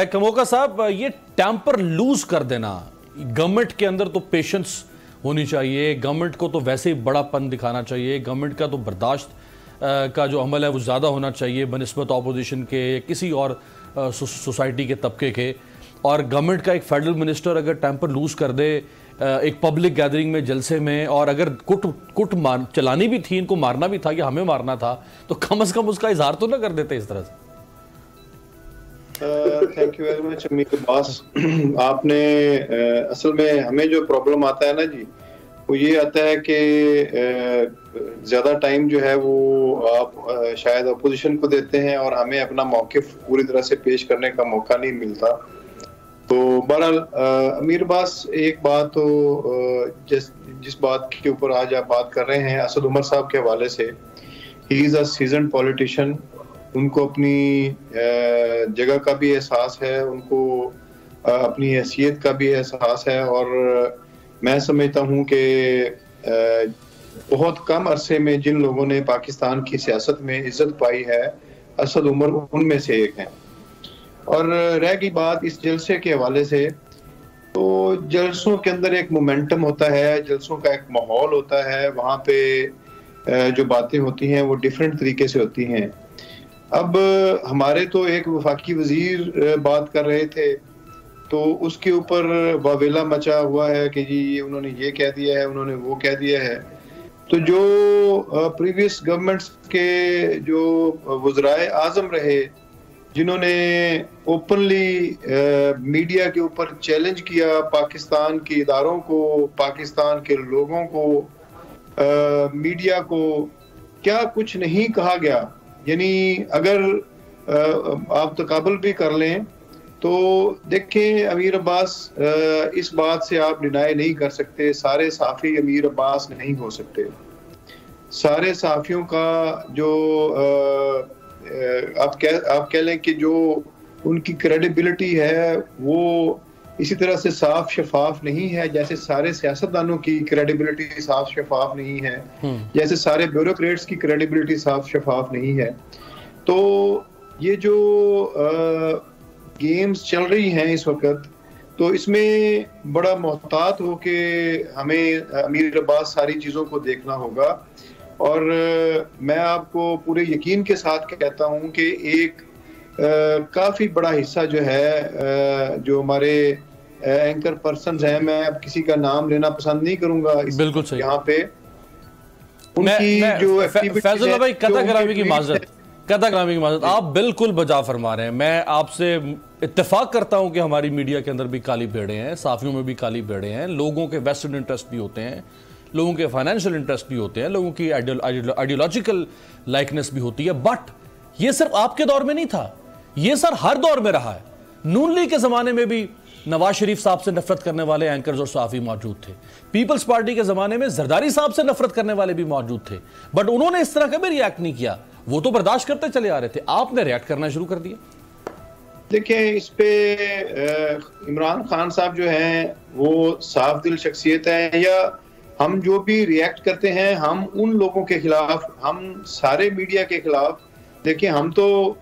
कमोका साहब, ये tamper loose कर देना, गवर्नमेंट के अंदर तो पेशेंस होनी चाहिए, गवर्नमेंट को तो वैसे ही बड़ापन दिखाना चाहिए, गवर्नमेंट का तो बर्दाश्त का जो अमल है वो ज़्यादा होना चाहिए बनिस्बत ऑपोजिशन के, किसी और सोसाइटी के तबके के। और गवर्नमेंट का एक फेडरल मिनिस्टर अगर टैंपर लूज कर दे एक पब्लिक गैदरिंग में, जलसे में, और अगर कुट चलानी भी थी, इनको मारना भी था कि हमें मारना था, तो कम से कम उसका इजहार तो ना कर देते इस तरह से। थैंक यू वेरी मच अमीर अब्बास। आपने असल में हमें जो प्रॉब्लम आता है ना जी, वो ये आता है कि ज़्यादा टाइम जो है वो आप शायद अपोजिशन को देते हैं और हमें अपना मौक़िफ़ पूरी तरह से पेश करने का मौका नहीं मिलता। तो बहरहाल अमीर अब्बास, एक बात तो जिस बात के ऊपर आज आप बात कर रहे हैं असद उमर साहब के हवाले से, he is a seasoned politician. उनको अपनी जगह का भी एहसास है, उनको अपनी हैसियत का भी एहसास है, और मैं समझता हूँ कि बहुत कम अरसे में जिन लोगों ने पाकिस्तान की सियासत में इज्जत पाई है, असद उमर उनमें से एक हैं। और रह गई बात इस जलसे के हवाले से, तो जलसों के अंदर एक मोमेंटम होता है, जलसों का एक माहौल होता है, वहाँ पे जो बातें होती हैं वो डिफरेंट तरीके से होती हैं। अब हमारे तो एक वफाकी वजीर बात कर रहे थे, तो उसके ऊपर वावेला मचा हुआ है कि जी उन्होंने ये कह दिया है, उन्होंने वो कह दिया है। तो जो प्रीवियस गवर्नमेंट्स के जो वज़राए आज़म रहे, जिन्होंने ओपनली मीडिया के ऊपर चैलेंज किया पाकिस्तान के इदारों को, पाकिस्तान के लोगों को, मीडिया को, क्या कुछ नहीं कहा गया। यानी अगर आप तकाबल भी कर लें तो देखें अमीर अब्बास, इस बात से आप डिनाई नहीं कर सकते, सारे सहाफ़ी अमीर अब्बास नहीं हो सकते। सारे सहाफ़ियों का जो आप कह लें कि जो उनकी क्रेडिबिलिटी है वो इसी तरह से साफ शफाफ नहीं है जैसे सारे सियासतदानों की क्रेडिबिलिटी साफ शफाफ नहीं है, जैसे सारे ब्यूरोक्रेट्स की क्रेडिबिलिटी साफ शफाफ नहीं है। तो ये जो गेम्स चल रही हैं इस वक्त, तो इसमें बड़ा मोहतात हो के हमें अमीर अब्बास सारी चीज़ों को देखना होगा। और मैं आपको पूरे यकीन के साथ कहता हूँ कि एक काफ़ी बड़ा हिस्सा जो है, जो हमारे एंकर पर्सन्स हैं, मैं अब किसी का नाम लेना पसंद नहीं करूंगा बिल्कुल सही यहाँ पे, उनकी जो फैजल भाई कताग्रामी की माजरत, आप बिल्कुल बजा फरमा रहे हैं। मैं आपसे इत्तेफाक करता हूं कि हमारी मीडिया के अंदर भी काली भेड़ें हैं, साफियों में भी काली भेड़ें हैं, लोगों के वेस्टेड इंटरेस्ट भी होते हैं, लोगों के फाइनेंशियल इंटरेस्ट भी होते हैं, लोगों की आइडियोलॉजिकल लाइकनेस भी होती है। बट ये सिर्फ आपके दौर में नहीं था, ये सर हर दौर में रहा है। नून लीग के जमाने में भी नवाज शरीफ साहब से नफरत करने वाले एंकर्स और सहाफी मौजूद थे, पीपल्स पार्टी के जमाने में जरदारी साहब से नफरत करने वाले भी मौजूद थे, बट उन्होंने इस तरह का भी रिएक्ट नहीं किया, वो तो बर्दाश्त करते चले आ रहे थे। आपने रिएक्ट करना शुरू कर दिया। देखिए, इस पे इमरान खान साहब जो हैं वो साफ दिल शख्सियत है, या हम जो भी रिएक्ट करते हैं हम उन लोगों के खिलाफ, हम सारे मीडिया के खिलाफ। देखिए, हम तो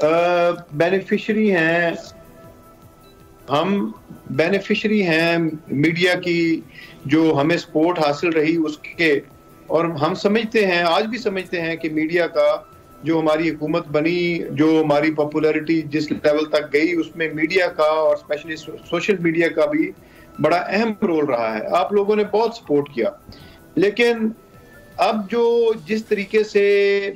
बेनिफिशरी हैं, हम बेनिफिशरी हैं मीडिया की, जो हमें सपोर्ट हासिल रही उसके, और हम समझते हैं, आज भी समझते हैं कि मीडिया का जो हमारी हुकूमत बनी, जो हमारी पॉपुलैरिटी जिस लेवल तक गई, उसमें मीडिया का और स्पेशली सोशल मीडिया का भी बड़ा अहम रोल रहा है। आप लोगों ने बहुत सपोर्ट किया, लेकिन अब जो जिस तरीके से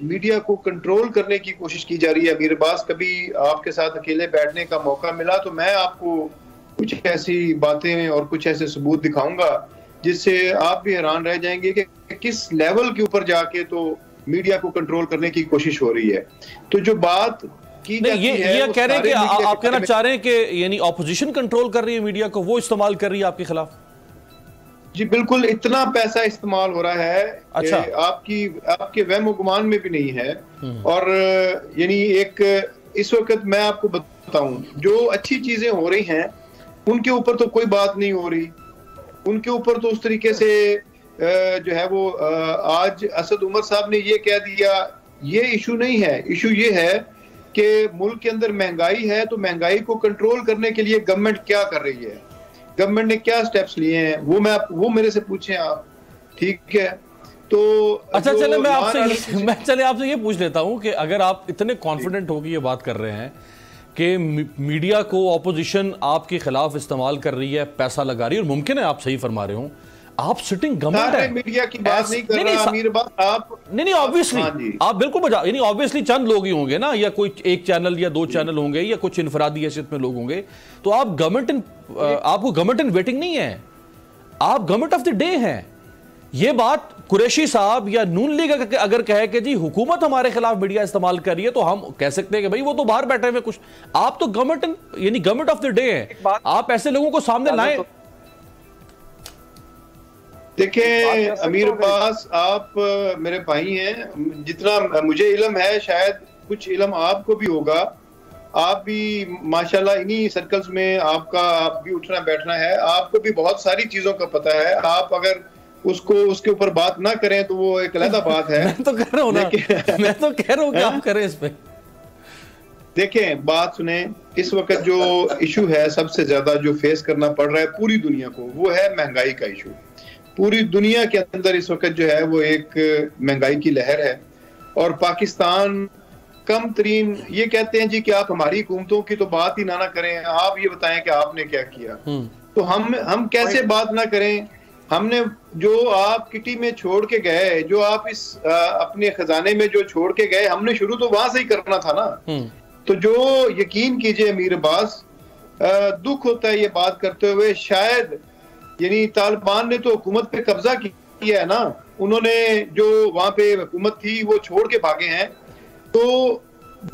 मीडिया को कंट्रोल करने की कोशिश की जा रही है, अमीर अब्बास, कभी आपके साथ अकेले बैठने का मौका मिला तो मैं आपको कुछ ऐसी बातें और कुछ ऐसे सबूत दिखाऊंगा जिससे आप भी हैरान रह जाएंगे कि किस लेवल के ऊपर जाके तो मीडिया को कंट्रोल करने की कोशिश हो रही है। तो जो बात की जाती है, ये कह रहे हैं कि आप कहना चाह रहे हैं कि यानी ऑपोजिशन कंट्रोल कर रही है मीडिया को, वो इस्तेमाल कर रही है आपके खिलाफ? जी बिल्कुल, इतना पैसा इस्तेमाल हो रहा है। अच्छा, आपके वहम गुमान में भी नहीं है। और यानी एक इस वक्त मैं आपको बताऊं, जो अच्छी चीजें हो रही हैं उनके ऊपर तो कोई बात नहीं हो रही, उनके ऊपर तो उस तरीके से जो है वो आज असद उमर साहब ने ये कह दिया, ये इशू नहीं है। इशू ये है कि मुल्क के अंदर महंगाई है, तो महंगाई को कंट्रोल करने के लिए गवर्नमेंट क्या कर रही है, गवर्नमेंट ने क्या स्टेप्स लिए हैं, वो मेरे से पूछें आप, ठीक है। तो अच्छा चले मैं आपसे ये पूछ लेता हूं कि अगर आप इतने कॉन्फिडेंट होकर ये बात कर रहे हैं कि मीडिया को ऑपोजिशन आपके खिलाफ इस्तेमाल कर रही है, पैसा लगा रही है, और मुमकिन है आप सही फरमा रहे हो, आप सिटिंग गवर्नमेंट है, मीडिया की बात नहीं कर रहा अमीर बात आप नहीं ऑब्वियसली आप बिल्कुल बजा, यानी ऑब्वियसली चंद लोग ही होंगे ना, या कोई एक चैनल या दो चैनल होंगे, या कुछ इनफरादी हैसियत में लोग होंगे, तो आप आपको गवर्नमेंट इन वेटिंग नहीं है, आप गवर्नमेंट ऑफ द डे हैं। ये बात कुरैशी साहब या नून लीग अगर कहे कि जी हुकूमत हमारे खिलाफ मीडिया इस्तेमाल कर रही है, तो हम कह सकते हैं कि भाई वो तो बाहर बैठे हुए कुछ, आप तो गवर्नमेंट यानी गवर्नमेंट ऑफ द डे हैं, आप ऐसे लोगों को सामने लाएं। देखिए अमीर अब्बास, आप मेरे भाई हैं, जितना मुझे इल्म है शायद कुछ इल्म आपको भी होगा, आप भी माशाल्लाह इन्हीं सर्कल्स में आप भी उठना बैठना है, आपको भी बहुत सारी चीजों का पता है। आप अगर उसके ऊपर बात ना करें तो वो एक अलग बात है। मैं तो कह रहा हूं ना, मैं तो कह रहा हूं कि आप करें इस पे। देखें बात सुने, इस वक्त जो इशू है सबसे ज्यादा जो फेस करना पड़ रहा है पूरी दुनिया को, वो है महंगाई का इशू। पूरी दुनिया के अंदर इस वक्त जो है वो एक महंगाई की लहर है, और पाकिस्तान कम तरीन, ये कहते हैं जी कि आप हमारी हुकूमतों की तो बात ही ना करें, आप ये बताएं कि आपने क्या किया। तो हम कैसे बात ना करें, हमने जो आप किटी में छोड़ के गए, जो आप इस अपने खजाने में जो छोड़ के गए, हमने शुरू तो वहां से ही करना था ना। तो जो यकीन कीजिए अमीर अब्बास, दुख होता है ये बात करते हुए, शायद यानी तालिबान ने तो हुकूमत पे कब्जा किया है ना, उन्होंने जो वहां पे हुकूमत थी वो छोड़ के भागे हैं, तो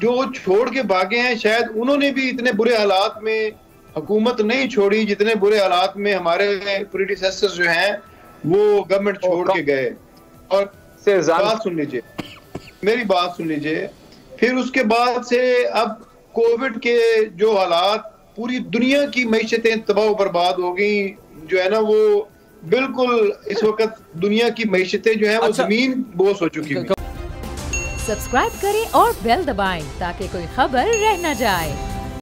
जो छोड़ के भागे हैं शायद उन्होंने भी इतने बुरे हालात में हुकूमत नहीं छोड़ी जितने बुरे हालात में हमारे प्रीडिसेसर्स जो हैं वो गवर्नमेंट छोड़ के गए। और बात सुन लीजिए, मेरी बात सुन लीजिए, फिर उसके बाद से अब कोविड के जो हालात, पूरी दुनिया की मईशतें तबाह बर्बाद हो गई, जो है ना वो बिल्कुल इस वक्त दुनिया की मईशतें जो है वो जमीन बोस हो चुकी है। सब्सक्राइब करें और बेल दबाएं ताकि कोई खबर रह न जाए।